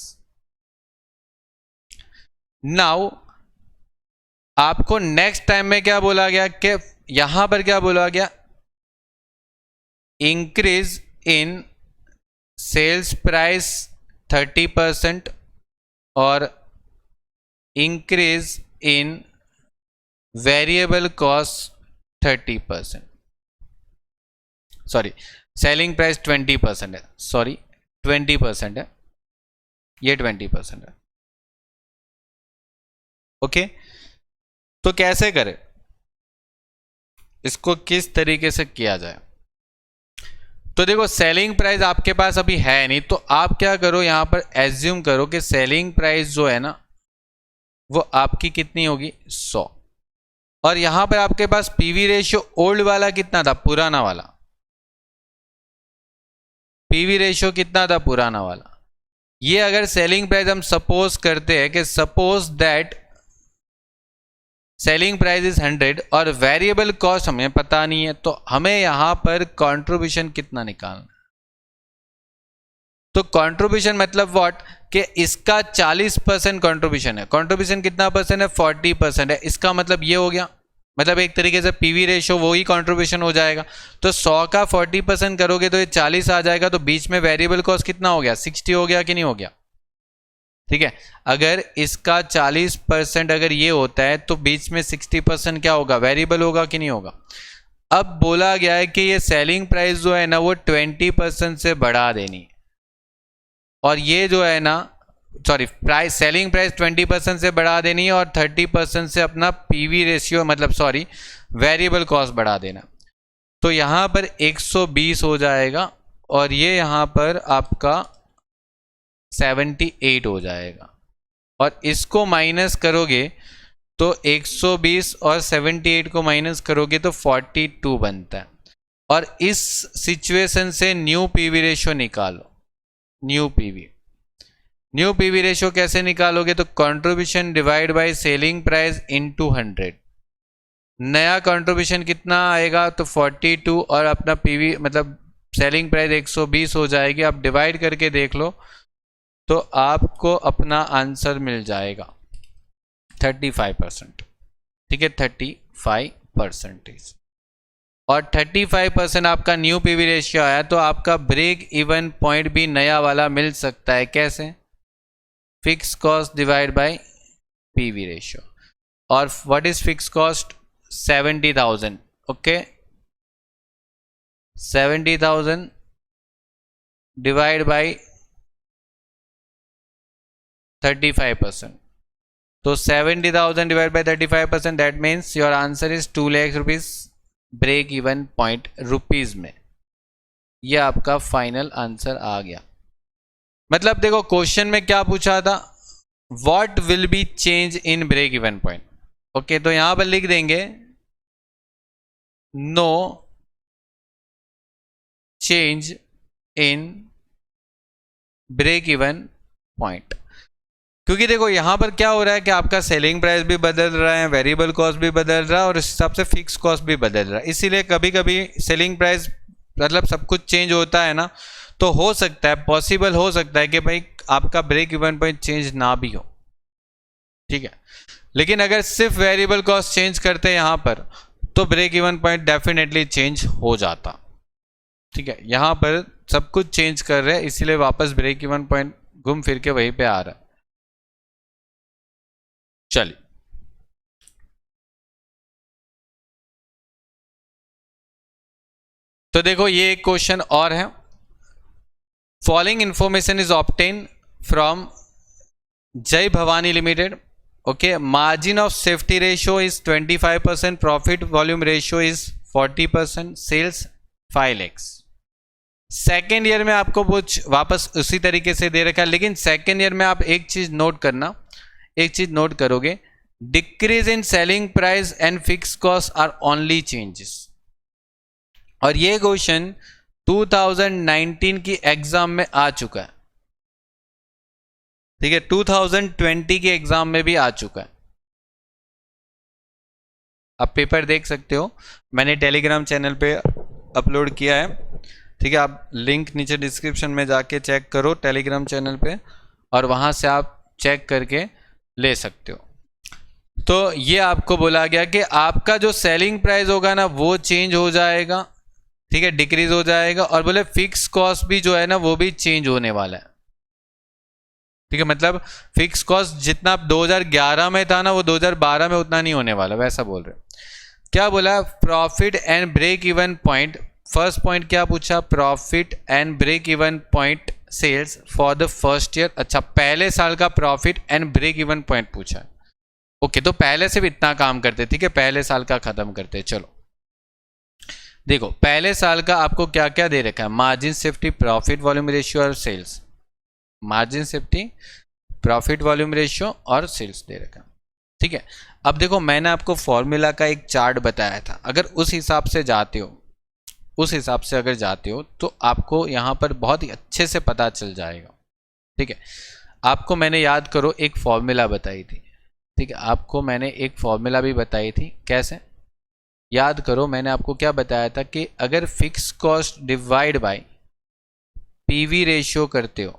Now आपको नेक्स्ट टाइम में क्या बोला गया, कि यहां पर क्या बोला गया, इंक्रीज इन सेल्स प्राइस 30% और increase in variable cost 30%, sorry selling price 20% है, सॉरी 20% है, ये 20% है। ओके, तो कैसे करें इसको, किस तरीके से किया जाए? तो देखो सेलिंग प्राइस आपके पास अभी है नहीं, तो आप क्या करो, यहां पर एज्यूम करो कि सेलिंग प्राइस जो है ना वो आपकी कितनी होगी, 100, और यहां पर आपके पास पीवी रेशियो ओल्ड वाला कितना था, पुराना वाला, पीवी रेशियो कितना था, पुराना वाला। ये अगर सेलिंग प्राइस हम सपोज करते हैं कि suppose that selling price is 100 और वेरिएबल कॉस्ट हमें पता नहीं है, तो हमें यहां पर कंट्रीब्यूशन कितना निकालना। तो कंट्रीब्यूशन मतलब व्हाट, कि इसका 40% कंट्रीब्यूशन है, कंट्रीब्यूशन कितना परसेंट है, 40% है, इसका मतलब ये हो गया, मतलब एक तरीके से पीवी रेशियो वो ही कंट्रीब्यूशन हो जाएगा। तो 100 का 40% करोगे तो ये 40 आ जाएगा, तो बीच में वेरिएबल कॉस्ट कितना हो गया, 60 हो गया कि नहीं हो गया। ठीक है, अगर इसका 40% अगर ये होता है तो बीच में 60% क्या होगा, वेरिएबल होगा कि नहीं होगा। अब बोला गया है कि ये सेलिंग प्राइस जो है ना वो 20% से बढ़ा देनी, और ये जो है ना, सॉरी प्राइस, सेलिंग प्राइस 20% से बढ़ा देनी है, और 30% से अपना पीवी रेशियो मतलब सॉरी वेरिएबल कॉस्ट बढ़ा देना। तो यहां पर 120 हो जाएगा, और ये यहां पर आपका 78 हो जाएगा, और इसको माइनस करोगे तो 120 और 78 को माइनस करोगे तो 42 बनता है। और इस सिचुएशन से न्यू पीवी रेशियो निकालो, न्यू पीवी रेशियो कैसे निकालोगे, तो contribution divide by selling price into 100, नया कंट्रीब्यूशन कितना आएगा, तो 42, और अपना पीवी मतलब सेलिंग प्राइस 120 हो जाएगी। आप डिवाइड करके देख लो तो आपको अपना आंसर मिल जाएगा 35%। ठीक है, 35%, और 35% आपका न्यू पीवी रेशियो आया, तो आपका ब्रेक इवन पॉइंट भी नया वाला मिल सकता है। कैसे, fix cost divide by PV ratio, और what is fix cost, 70,000। Okay, 70,000 divide by 35%, तो 70,000 divide by 35%, that means your answer is 2 lakh rupees break even point rupees में। ये आपका फाइनल आंसर आ गया। मतलब देखो क्वेश्चन में क्या पूछा था, what will be change in break even point. Okay, तो यहां पर लिख देंगे no change in break even point, क्योंकि देखो यहां पर क्या हो रहा है कि आपका सेलिंग प्राइस भी बदल रहा है, वेरिएबल कॉस्ट भी बदल रहा है और इस हिसाब से फिक्स कॉस्ट भी बदल रहा है। इसीलिए कभी कभी सेलिंग प्राइस मतलब सब कुछ चेंज होता है ना, तो हो सकता है, पॉसिबल हो सकता है कि भाई आपका ब्रेक इवन पॉइंट चेंज ना भी हो, ठीक है। लेकिन अगर सिर्फ वेरिएबल कॉस्ट चेंज करते हैं यहां पर, तो break even point definitely change हो जाता, ठीक है। यहां पर सब कुछ चेंज कर रहे हैं, इसीलिए वापस ब्रेक इवन पॉइंट घूम फिर के वहीं पे आ रहा है। चलिए, तो देखो ये एक क्वेश्चन और है। Following information is obtain from Jai Bhavani limited. Okay, margin of safety ratio is 25%, profit volume ratio is 40%, sales 5 lakh. Second year में आपको कुछ वापस उसी तरीके से दे रखा है, लेकिन सेकेंड ईयर में आप एक चीज नोट करना, एक चीज नोट करोगे, decrease in selling price and fix cost are only changes. और ये क्वेश्चन 2019 की एग्जाम में आ चुका है, ठीक है, 2020 के एग्जाम में भी आ चुका है। आप पेपर देख सकते हो, मैंने टेलीग्राम चैनल पे अपलोड किया है, ठीक है। आप लिंक नीचे डिस्क्रिप्शन में जाके चेक करो टेलीग्राम चैनल पे, और वहां से आप चेक करके ले सकते हो। तो ये आपको बोला गया कि आपका जो सेलिंग प्राइस होगा ना वो चेंज हो जाएगा, ठीक है, डिक्रीज हो जाएगा, और बोले फिक्स कॉस्ट भी जो है ना वो भी चेंज होने वाला है, ठीक है। मतलब फिक्स कॉस्ट जितना 2011 में था ना वो 2012 में उतना नहीं होने वाला, वैसा बोल रहे। क्या बोला, profit and break even point. First point क्या पूछा, profit and break even point sales for the first year. अच्छा, पहले साल का profit and break even point पूछा। ओके, तो पहले से भी इतना काम करते, ठीक है, पहले साल का खत्म करते। चलो देखो, पहले साल का आपको क्या क्या दे रखा है, margin safety, profit volume ratio और sales. Margin safety, profit volume ratio और सेल्स दे रखा है, ठीक है। अब देखो मैंने आपको फॉर्मूला का एक चार्ट बताया था, अगर उस हिसाब से जाते हो, उस हिसाब से अगर जाते हो तो आपको यहाँ पर बहुत ही अच्छे से पता चल जाएगा, ठीक है। आपको मैंने याद करो एक फॉर्मूला बताई थी, ठीक है, आपको मैंने एक फॉर्मूला भी बताई थी। कैसे याद करो, मैंने आपको क्या बताया था कि अगर fix cost divide by PV ratio करते हो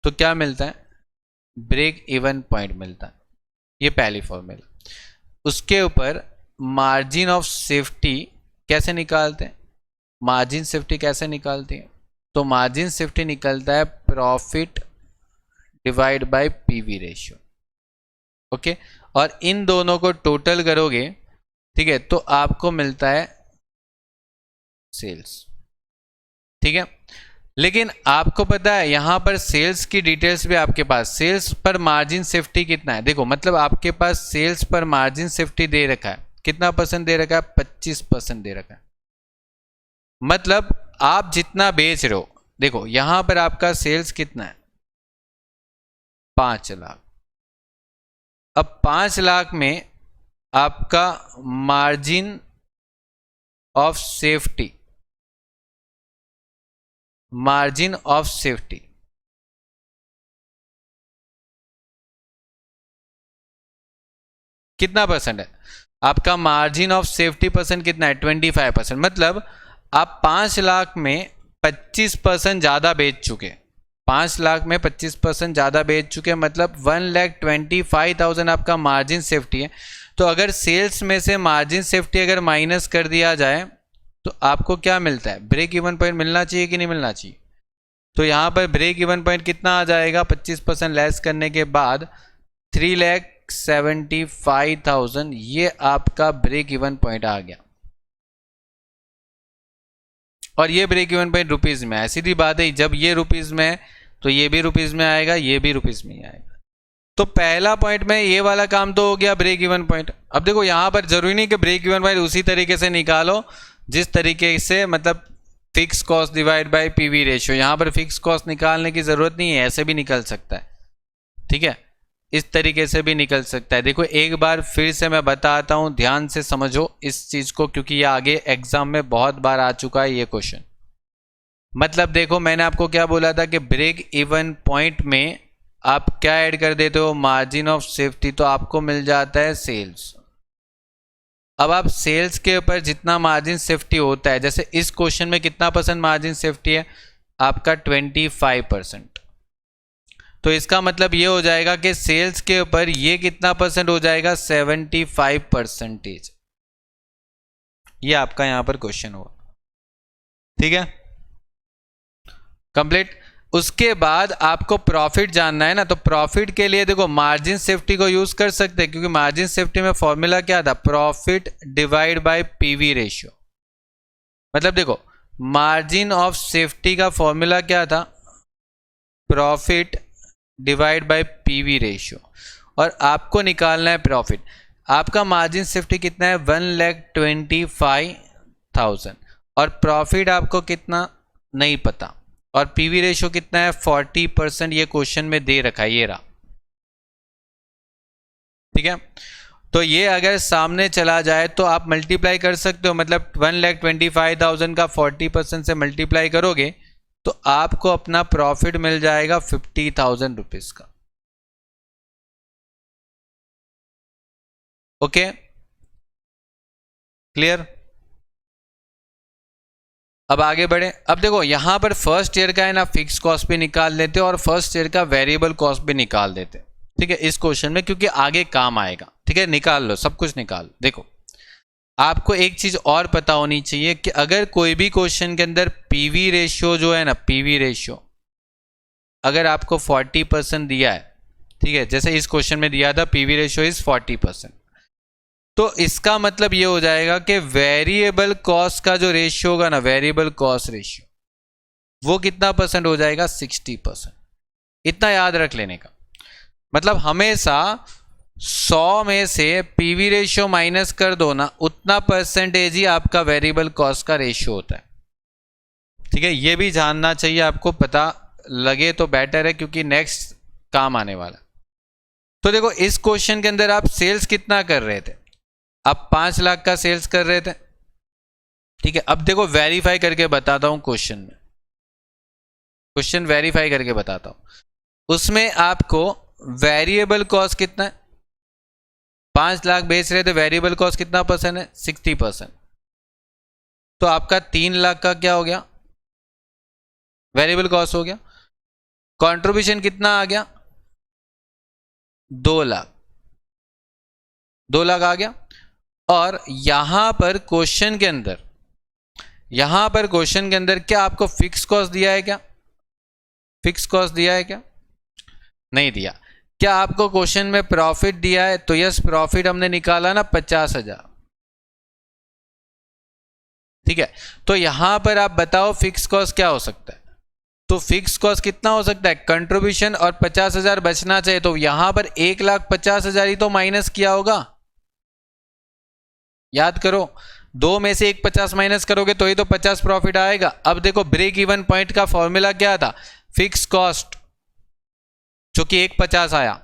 तो क्या मिलता है, ब्रेक इवन पॉइंट मिलता है। ये पहली फॉर्मूला। उसके ऊपर मार्जिन ऑफ सेफ्टी कैसे निकालते हैं, मार्जिन सेफ्टी कैसे निकालते हैं, तो मार्जिन सेफ्टी निकलता है profit divide by PV ratio. Okay, और इन दोनों को टोटल करोगे, ठीक है, तो आपको मिलता है सेल्स, ठीक है। लेकिन आपको पता है यहां पर सेल्स की डिटेल्स भी आपके पास, सेल्स पर मार्जिन सेफ्टी कितना है, देखो मतलब आपके पास सेल्स पर मार्जिन सेफ्टी दे रखा है, कितना परसेंट दे रखा है, 25% दे रखा है। मतलब आप जितना बेच रहे हो, देखो यहां पर आपका सेल्स कितना है, 5 लाख। अब 5 लाख में आपका margin of safety, margin of safety कितना परसेंट है, आपका मार्जिन ऑफ सेफ्टी परसेंट कितना है, 25%। मतलब आप 5 लाख में 25% ज्यादा बेच चुके, 5 लाख में 25% ज्यादा बेच चुके, मतलब 1,25,000 आपका मार्जिन सेफ्टी है। तो अगर सेल्स में से मार्जिन सेफ्टी अगर माइनस कर दिया जाए तो आपको क्या मिलता है, ब्रेक इवन पॉइंट मिलना चाहिए कि नहीं मिलना चाहिए। तो यहां पर ब्रेक इवन पॉइंट कितना आ जाएगा, 25% लेस करने के बाद 3,75,000, ये आपका ब्रेक इवन पॉइंट आ गया। और ये ब्रेक इवन पॉइंट रुपीज में है, सीधी बात है, जब ये रुपीज में है तो ये भी रुपीज में आएगा, ये भी रुपीज में ही आएगा। तो पहला पॉइंट में ये वाला काम तो हो गया, ब्रेक इवन पॉइंट। अब देखो यहाँ पर जरूरी नहीं कि ब्रेक इवन पॉइंट उसी तरीके से निकालो जिस तरीके से मतलब fix cost divide by PV ratio. यहाँ पर फिक्स कॉस्ट निकालने की जरूरत नहीं है, ऐसे भी निकल सकता है, ठीक है, इस तरीके से भी निकल सकता है। देखो एक बार फिर से मैं बताता हूँ, ध्यान से समझो इस चीज को, क्योंकि ये आगे एग्जाम में बहुत बार आ चुका है ये क्वेश्चन। मतलब देखो मैंने आपको क्या बोला था कि ब्रेक इवन पॉइंट में आप क्या ऐड कर देते हो, मार्जिन ऑफ सेफ्टी, तो आपको मिल जाता है सेल्स। अब आप सेल्स के ऊपर जितना मार्जिन सेफ्टी होता है, जैसे इस क्वेश्चन में कितना परसेंट मार्जिन सेफ्टी है आपका 25%, तो इसका मतलब ये हो जाएगा कि सेल्स के ऊपर ये कितना परसेंट हो जाएगा, 75%। ये आपका यहां पर क्वेश्चन हुआ, ठीक है, कंप्लीट। उसके बाद आपको प्रॉफिट जानना है ना, तो प्रॉफिट के लिए देखो मार्जिन सेफ्टी को यूज कर सकते हैं, क्योंकि मार्जिन सेफ्टी में फॉर्मूला क्या था, profit divide by PV ratio. मतलब देखो मार्जिन ऑफ सेफ्टी का फॉर्मूला क्या था, profit divide by PV ratio, और आपको निकालना है प्रॉफिट। आपका मार्जिन सेफ्टी कितना है, 1,25,000, और प्रॉफिट आपको कितना नहीं पता, और पीवी रेशियो कितना है 40%, ये क्वेश्चन में दे रखा है, ये रहा, ठीक है। तो ये अगर सामने चला जाए तो आप मल्टीप्लाई कर सकते हो, मतलब 1,25,000 का 40% से मल्टीप्लाई करोगे तो आपको अपना प्रॉफिट मिल जाएगा 50,000 रुपीज का। Okay, clear. अब आगे बढ़े। अब देखो यहां पर फर्स्ट ईयर का है ना फिक्स कॉस्ट भी निकाल लेते और फर्स्ट ईयर का वेरिएबल कॉस्ट भी निकाल देते, ठीक है, इस क्वेश्चन में, क्योंकि आगे काम आएगा, ठीक है। निकाल लो, सब कुछ निकाल लो। देखो आपको एक चीज और पता होनी चाहिए कि अगर कोई भी क्वेश्चन के अंदर पीवी रेशियो जो है ना, पीवी रेशियो अगर आपको 40% दिया है, ठीक है, जैसे इस क्वेश्चन में दिया था पीवी रेशियो इज 40%, तो इसका मतलब ये हो जाएगा कि वेरिएबल कॉस्ट का जो रेशियो होगा ना, वेरिएबल कॉस्ट रेशियो, वो कितना परसेंट हो जाएगा, 60%। इतना याद रख लेने का, मतलब हमेशा 100 में से पीवी रेशियो माइनस कर दो ना, उतना परसेंटेज ही आपका वेरिएबल कॉस्ट का रेशियो होता है, ठीक है। ये भी जानना चाहिए आपको, पता लगे तो बेटर है, क्योंकि नेक्स्ट काम आने वाला। तो देखो इस क्वेश्चन के अंदर आप सेल्स कितना कर रहे थे, आप 5 लाख का सेल्स कर रहे थे, ठीक है। अब देखो वेरीफाई करके बताता हूं, क्वेश्चन में क्वेश्चन वेरीफाई करके बताता हूं। उसमें आपको वेरिएबल कॉस्ट कितना है, 5 लाख बेच रहे थे, वेरिएबल कॉस्ट कितना परसेंट है, 60%, तो आपका 3 लाख का क्या हो गया, वेरिएबल कॉस्ट हो गया। कंट्रीब्यूशन कितना आ गया, 2 लाख, 2 लाख आ गया। और यहां पर क्वेश्चन के अंदर, यहां पर क्वेश्चन के अंदर क्या आपको फिक्स कॉस्ट दिया है, क्या फिक्स कॉस्ट दिया है, क्या नहीं दिया। क्या आपको क्वेश्चन में प्रॉफिट दिया है, तो यस प्रॉफिट हमने निकाला ना 50,000, ठीक है। तो यहां पर आप बताओ फिक्स कॉस्ट क्या हो सकता है, तो फिक्स कॉस्ट कितना हो सकता है, कंट्रीब्यूशन और 50,000 बचना चाहिए, तो यहां पर 1,50,000 ही तो माइनस किया होगा, याद करो। 2 में से 1,50 माइनस करोगे तो ही तो 50 प्रॉफिट आएगा। अब देखो ब्रेक इवन पॉइंट का फॉर्मूला क्या था, फिक्स कॉस्ट जो कि 1,50 आया,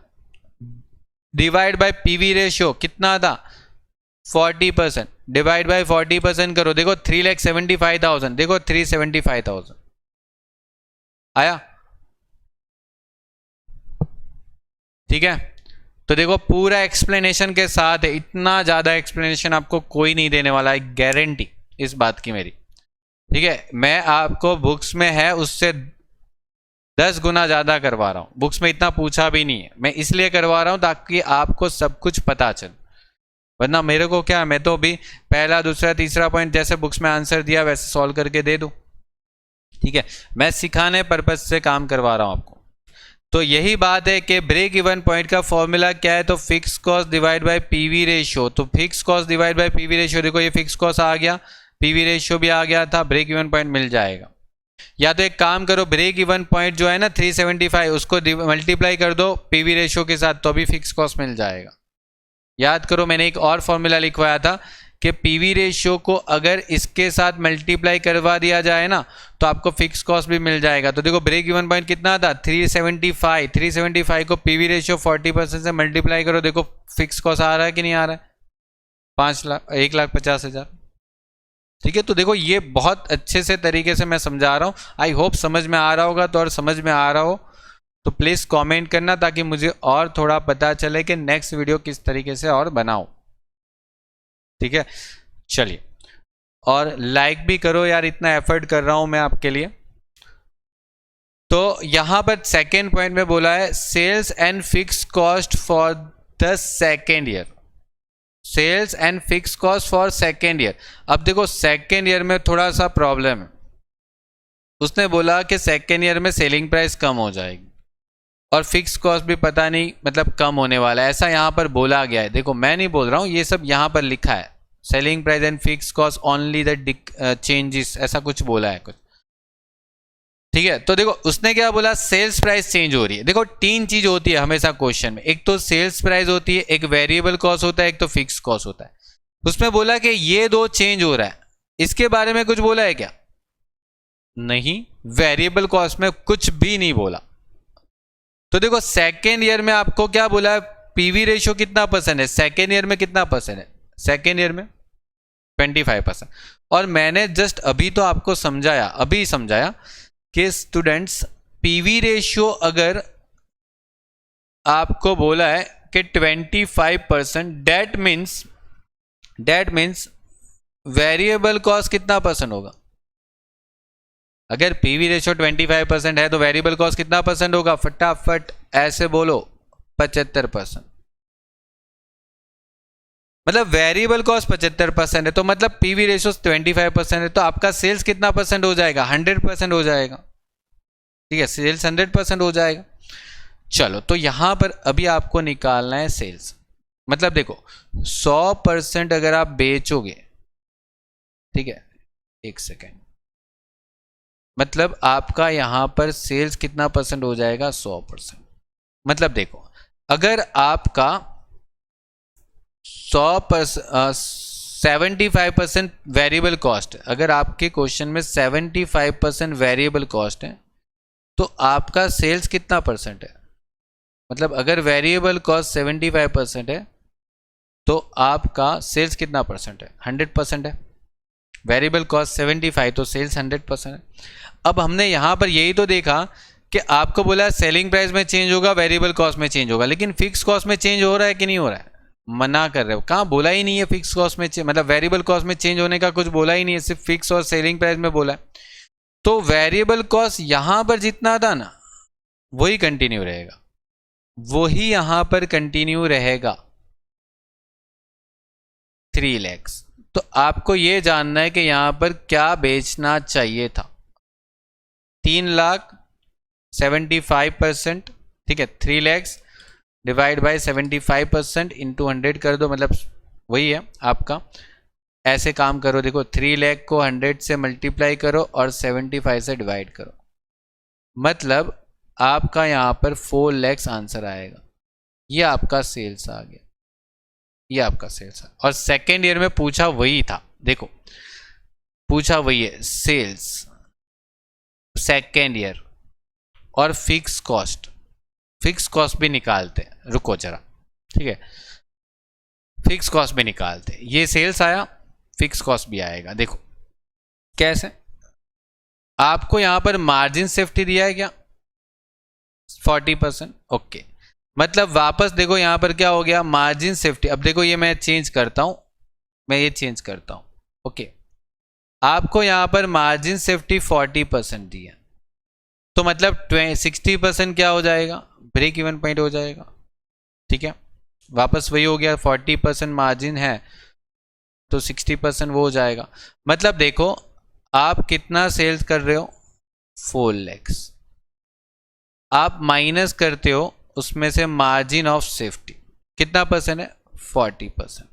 डिवाइड बाय पीवी रेशियो कितना था 40%, डिवाइड बाय 40% करो, देखो 3,75,000, देखो 375,000 आया, ठीक है। तो देखो पूरा एक्सप्लेनेशन के साथ है, इतना ज्यादा एक्सप्लेनेशन आपको कोई नहीं देने वाला है, गारंटी इस बात की मेरी, ठीक है। मैं आपको बुक्स में है उससे 10 गुना ज्यादा करवा रहा हूं, बुक्स में इतना पूछा भी नहीं है, मैं इसलिए करवा रहा हूं ताकि आपको सब कुछ पता चले, वरना मेरे को क्या, मैं तो अभी पहला दूसरा तीसरा पॉइंट जैसे बुक्स में आंसर दिया वैसे सॉल्व करके दे दूं, ठीक है। मैं सिखाने पर्पज से काम करवा रहा हूं आपको। तो यही बात है कि ब्रेक इवन पॉइंट का फॉर्मूला क्या है, तो fix cost divide by PV ratio. तो fix cost divide by PV ratio, देखो ये फिक्स कॉस्ट आ गया, पीवी रेशियो भी आ गया था, ब्रेक इवन पॉइंट मिल जाएगा, या तो एक काम करो, ब्रेक इवन पॉइंट जो है ना 375 उसको मल्टीप्लाई कर दो पीवी रेशियो के साथ, तो भी फिक्स कॉस्ट मिल जाएगा। याद करो मैंने एक और फॉर्मूला लिखवाया था कि पीवी रेशियो को अगर इसके साथ मल्टीप्लाई करवा दिया जाए ना तो आपको फिक्स कॉस्ट भी मिल जाएगा। तो देखो ब्रेक इवन पॉइंट कितना था 375, 375 को पीवी रेशियो 40% से मल्टीप्लाई करो, देखो फिक्स कॉस्ट आ रहा है कि नहीं आ रहा है, 1,50,000। ठीक है, तो देखो ये बहुत अच्छे से तरीके से मैं समझा रहा हूँ, आई होप समझ में आ रहा होगा। तो और समझ में आ रहा हो तो प्लीज कमेंट करना ताकि मुझे और थोड़ा पता चले कि नेक्स्ट वीडियो किस तरीके से और बनाऊं। ठीक है, चलिए, और लाइक भी करो यार, इतना एफर्ट कर रहा हूं मैं आपके लिए। तो यहां पर सेकेंड पॉइंट में बोला है sales and fix cost for the second year, sales and fix cost for second year. अब देखो सेकेंड ईयर में थोड़ा सा प्रॉब्लम है, उसने बोला कि सेकेंड ईयर में सेलिंग प्राइस कम हो जाएगी और फिक्स कॉस्ट भी पता नहीं मतलब कम होने वाला है, ऐसा यहाँ पर बोला गया है। देखो मैं नहीं बोल रहा हूँ, ये सब यहाँ पर लिखा है, selling price and fix cost only the changes, ऐसा कुछ बोला है कुछ। ठीक है, तो देखो उसने क्या बोला, सेल्स प्राइस चेंज हो रही है। देखो तीन चीज होती है हमेशा क्वेश्चन में, एक तो सेल्स प्राइस होती है, एक वेरिएबल कॉस्ट होता है, एक तो फिक्स कॉस्ट होता है। उसमें बोला कि ये दो चेंज हो रहा है, इसके बारे में कुछ बोला है क्या? नहीं, वेरिएबल कॉस्ट में कुछ भी नहीं बोला। तो देखो सेकेंड ईयर में आपको क्या बोला है, पीवी रेशियो कितना परसेंट है, सेकेंड ईयर में कितना परसेंट है, सेकेंड ईयर में 25%। और मैंने जस्ट अभी तो आपको समझाया, अभी समझाया कि स्टूडेंट्स पीवी रेशियो अगर आपको बोला है कि 25%, डेट मीन्स वेरिएबल कॉस्ट कितना परसेंट होगा? अगर पीवी रेशियो 25% है तो वेरिएबल कॉस्ट कितना परसेंट होगा? फटाफट ऐसे बोलो, 75%। मतलब वेरिएबल कॉस्ट 75% है, तो मतलब पीवी रेशियो 25% है, तो आपका सेल्स कितना परसेंट हो जाएगा? 100% हो जाएगा। ठीक है, सेल्स 100% हो जाएगा। चलो, तो यहां पर अभी आपको निकालना है सेल्स। मतलब देखो 100% अगर आप बेचोगे, ठीक है, एक सेकेंड, मतलब आपका यहां पर सेल्स कितना परसेंट हो जाएगा? 100%। मतलब देखो अगर आपका 75% वेरिएबल कॉस्ट, अगर आपके क्वेश्चन में 75% वेरिएबल कॉस्ट है तो आपका सेल्स कितना परसेंट है? मतलब अगर वेरिएबल कॉस्ट 75% है तो आपका सेल्स कितना परसेंट है? 100% है। वेरिएबल कॉस्ट 75 तो सेल्स 100% है। अब हमने यहां पर यही तो देखा कि आपको बोला सेलिंग प्राइस में चेंज होगा, वेरिएबल कॉस्ट में चेंज होगा, लेकिन फिक्स कॉस्ट में चेंज हो रहा है कि नहीं हो रहा है? मना कर रहे हो, कहाँ बोला ही नहीं है फिक्स कॉस्ट में मतलब वेरिएबल कॉस्ट में चेंज होने का कुछ बोला ही नहीं है, सिर्फ फिक्स और सेलिंग प्राइस में बोला है। तो वेरिएबल कॉस्ट यहां पर जितना था ना वही कंटिन्यू रहेगा, वही यहां पर कंटिन्यू रहेगा, 3 लाख। तो आपको यह जानना है कि यहां पर क्या बेचना चाहिए था, 3,75%। ठीक है, 3 लाख डिवाइड बाय 75% इंटू 100 कर दो, मतलब वही है आपका। ऐसे काम करो, देखो 3 लाख को 100 से मल्टीप्लाई करो और 75 से डिवाइड करो, मतलब आपका यहां पर 4 लाख आंसर आएगा। ये आपका सेल्स आ गया, ये आपका सेल्स है। और सेकेंड ईयर में पूछा वही था, देखो पूछा वही है, सेल्स सेकेंड ईयर और फिक्स कॉस्ट, फिक्स कॉस्ट भी निकालते हैं, रुको जरा, ठीक है, फिक्स कॉस्ट भी निकालते हैं। ये सेल्स आया, फिक्स कॉस्ट भी आएगा। देखो कैसे, आपको यहां पर मार्जिन सेफ्टी दिया है क्या? 40%। ओके, मतलब वापस देखो यहां पर क्या हो गया, मार्जिन सेफ्टी। अब देखो ये मैं चेंज करता हूं, मैं ये चेंज करता हूं। ओके, आपको यहां पर मार्जिन सेफ्टी 40% दिया, तो मतलब 60% क्या हो जाएगा? ब्रेक इवन पॉइंट हो जाएगा। ठीक है, वापस वही हो गया, 40% मार्जिन है तो 60% वो हो जाएगा। मतलब देखो आप कितना सेल्स कर रहे हो, 4 लाख, आप माइनस करते हो उसमें से मार्जिन ऑफ सेफ्टी कितना परसेंट है? 40%।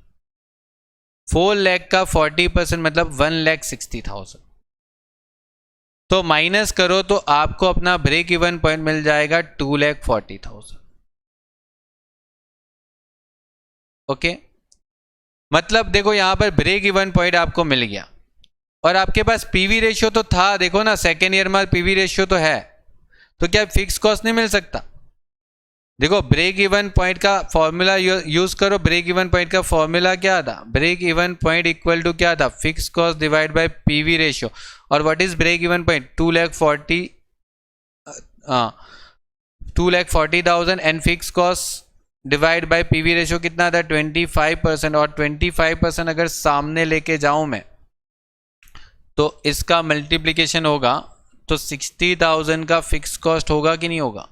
4 लाख का 40% मतलब 1,60,000। तो माइनस करो तो आपको अपना ब्रेक इवन पॉइंट मिल जाएगा 2,40,000। ओके, मतलब देखो यहां पर ब्रेक इवन पॉइंट आपको मिल गया और आपके पास पीवी रेशियो तो था, देखो ना सेकेंड ईयर में पीवी रेशियो तो है, तो क्या फिक्स कॉस्ट नहीं मिल सकता? देखो ब्रेक इवन पॉइंट का फॉर्मूला यूज करो। ब्रेक इवन पॉइंट का फॉर्मूला क्या था? Break even point equal to क्या था? Fix cost divide by PV ratio. और what is break even point? 2,40,000 and fix cost divide by PV ratio कितना था? 25%। और 25% अगर सामने लेके जाऊं मैं तो इसका मल्टीप्लीकेशन होगा तो 60,000 का फिक्स कॉस्ट होगा कि नहीं होगा?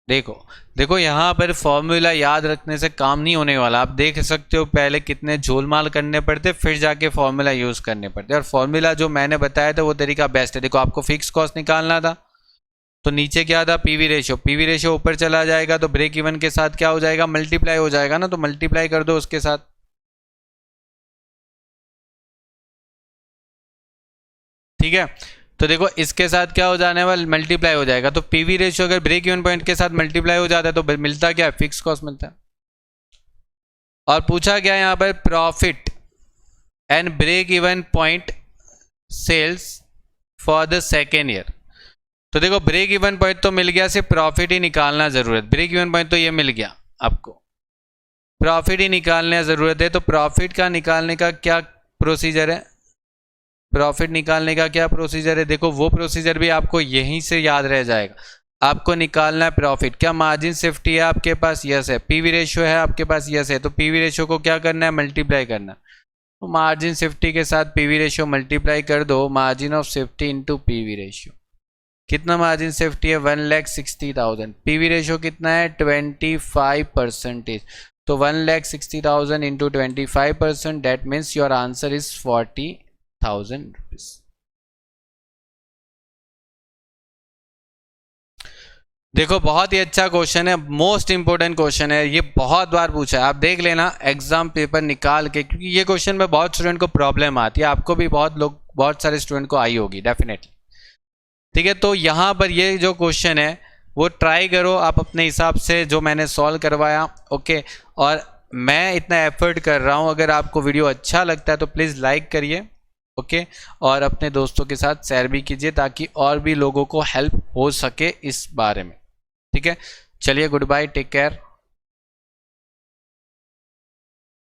देखो यहां पर फॉर्मूला याद रखने से काम नहीं होने वाला। आप देख सकते हो पहले कितने झोलमाल करने पड़ते, फिर जाके फॉर्मूला यूज करने पड़ते। और फॉर्मूला जो मैंने बताया था वो तरीका बेस्ट है। देखो आपको फिक्स कॉस्ट निकालना था तो नीचे क्या था? PV ratio. पीवी रेशियो ऊपर चला जाएगा तो ब्रेक इवन के साथ क्या हो जाएगा? मल्टीप्लाई हो जाएगा ना, तो मल्टीप्लाई कर दो उसके साथ। ठीक है, तो देखो इसके साथ क्या हो जाने वाला? मल्टीप्लाई हो जाएगा। तो पीवी रेशियो अगर ब्रेक इवन पॉइंट के साथ मल्टीप्लाई हो जाता है तो मिलता क्या है? फिक्स कॉस्ट मिलता है। और पूछा गया यहां पर profit and break even point sales for the second year. तो देखो ब्रेक इवन पॉइंट तो मिल गया, सिर्फ प्रॉफिट ही निकालना जरूरत। ब्रेक इवन पॉइंट तो ये मिल गया, आपको प्रॉफिट ही निकालने जरूरत है। तो प्रॉफिट का निकालने का क्या प्रोसीजर है? प्रॉफिट निकालने का क्या प्रोसीजर है? देखो वो प्रोसीजर भी आपको यहीं से याद रह जाएगा। आपको निकालना है प्रॉफिट। क्या मार्जिन सेफ्टी है आपके पास? यस है। पीवी रेशियो है आपके पास? यस है। तो पीवी रेशियो को क्या करना है? मल्टीप्लाई करना। तो मार्जिन सेफ्टी के साथ पीवी रेशियो मल्टीप्लाई कर दो। Margin of safety into PV ratio. कितना मार्जिन सेफ्टी है? 1,60,000। पीवी रेशियो कितना है? 25%। तो 1,60,000 into 25%, that means your answer is 40,000 rupees. देखो बहुत ही अच्छा क्वेश्चन है, मोस्ट इंपोर्टेंट क्वेश्चन है, ये बहुत बार पूछा है। आप देख लेना एग्जाम पेपर निकाल के, क्योंकि ये क्वेश्चन में बहुत स्टूडेंट को प्रॉब्लम आती है। आपको भी बहुत सारे स्टूडेंट को आई होगी डेफिनेटली। ठीक है, तो यहाँ पर ये जो क्वेश्चन है वो ट्राई करो आप अपने हिसाब से, जो मैंने सॉल्व करवाया। ओके, और मैं इतना एफर्ट कर रहा हूँ। अगर आपको वीडियो अच्छा लगता है तो प्लीज़ लाइक करिए। ओके, और अपने दोस्तों के साथ शेयर भी कीजिए ताकि और भी लोगों को हेल्प हो सके इस बारे में। ठीक है, चलिए गुड बाय, टेक केयर।